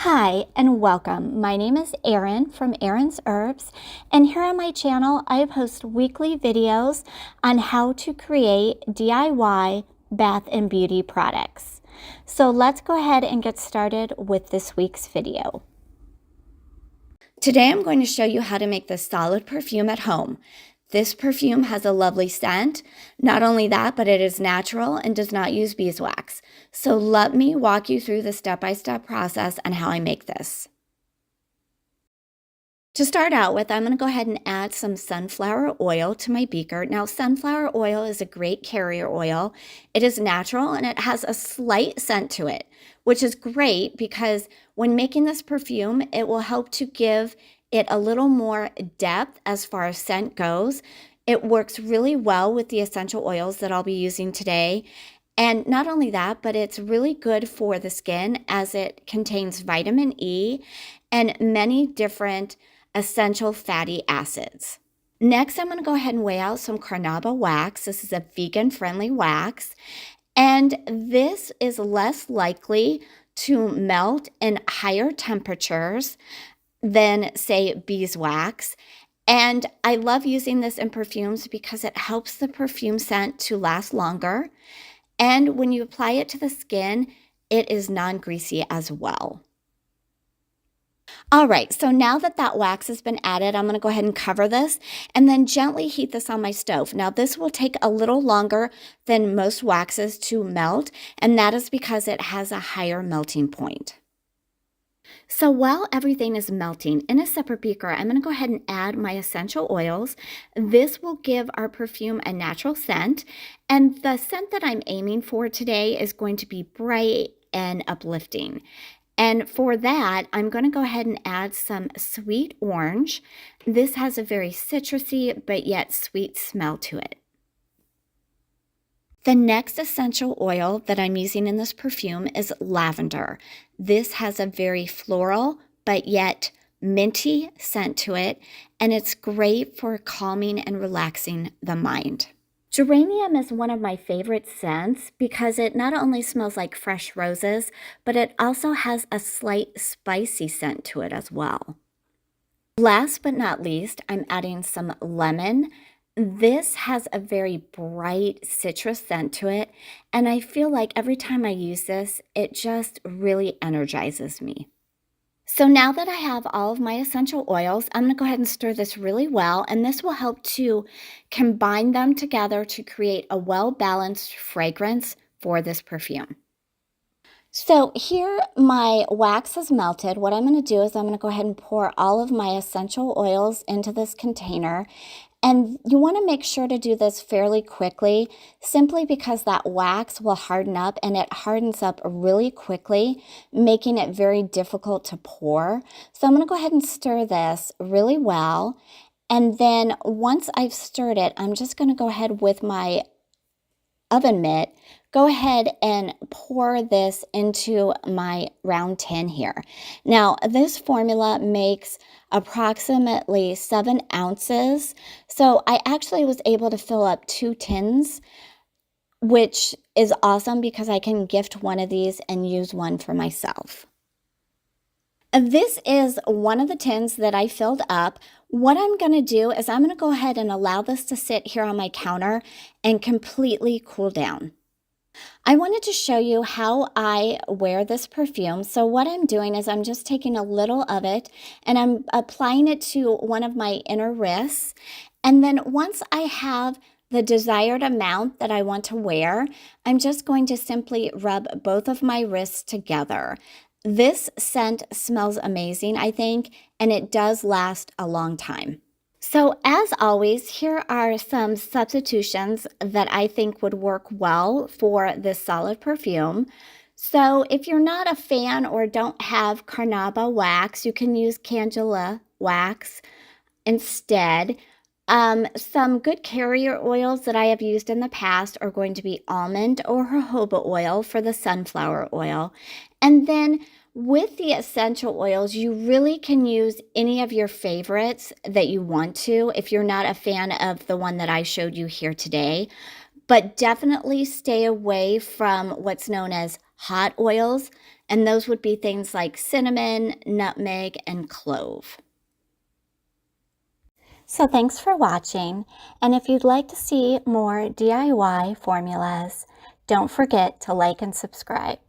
Hi and welcome. My name is Erin from Erin's Herbs, and here on my channel I post weekly videos on how to create DIY bath and beauty products. So let's go ahead and get started with this week's video. Today I'm going to show you how to make this solid perfume at home. This perfume has a lovely scent. Not only that, but it is natural and does not use beeswax. So let me walk you through the step-by-step process on how I make this. To start out with, I'm going to go ahead and add some sunflower oil to my beaker. Now, sunflower oil is a great carrier oil. It is natural and it has a slight scent to it, which is great because when making this perfume, it will help to give it a little more depth as far as scent goes. It works really well with the essential oils that I'll be using today. And not only that, but it's really good for the skin as it contains vitamin E and many different essential fatty acids. Next, I'm going to go ahead and weigh out some carnauba wax. This is a vegan-friendly wax, and this is less likely to melt in higher temperatures than, say, beeswax. And I love using this in perfumes because it helps the perfume scent to last longer. And when you apply it to the skin, it is non-greasy as well. All right, so now that wax has been added, I'm going to go ahead and cover this and then gently heat this on my stove. Now, this will take a little longer than most waxes to melt, and that is because it has a higher melting point. So while everything is melting in a separate beaker, I'm going to go ahead and add my essential oils. This will give our perfume a natural scent, and the scent that I'm aiming for today is going to be bright and uplifting. And for that, I'm going to go ahead and add some sweet orange. This has a very citrusy but yet sweet smell to it. The next essential oil that I'm using in this perfume is lavender. This has a very floral but yet minty scent to it, and it's great for calming and relaxing the mind. Geranium is one of my favorite scents because it not only smells like fresh roses, but it also has a slight spicy scent to it as well. Last but not least, I'm adding some lemon. This has a very bright citrus scent to it, and I feel like every time I use this, it just really energizes me. So now that I have all of my essential oils, I'm going to go ahead and stir this really well, and this will help to combine them together to create a well-balanced fragrance for this perfume. So here my wax has melted. What I'm going to do is I'm going to go ahead and pour all of my essential oils into this container. And you want to make sure to do this fairly quickly, simply because that wax will harden up, and it hardens up really quickly, making it very difficult to pour. So I'm going to go ahead and stir this really well. And then once I've stirred it, I'm just going to go ahead with my oven mitt, go ahead and pour this into my round tin here. Now, this formula makes approximately 7 ounces. So I actually was able to fill up 2 tins, which is awesome because I can gift one of these and use one for myself. This is one of the tins that I filled up. What I'm going to do is I'm going to go ahead and allow this to sit here on my counter and completely cool down. I wanted to show you how I wear this perfume. So what I'm doing is I'm just taking a little of it and I'm applying it to one of my inner wrists. And then once I have the desired amount that I want to wear, I'm just going to simply rub both of my wrists together. This scent smells amazing, I think, and it does last a long time. So as always, here are some substitutions that I think would work well for this solid perfume. So if you're not a fan or don't have carnauba wax, you can use calendula wax instead. Some good carrier oils that I have used in the past are going to be almond or jojoba oil for the sunflower oil. And then with the essential oils, you really can use any of your favorites that you want to if you're not a fan of the one that I showed you here today. But definitely stay away from what's known as hot oils And those would be things like cinnamon, nutmeg, and clove. So thanks for watching, and if you'd like to see more DIY formulas, don't forget to like and subscribe.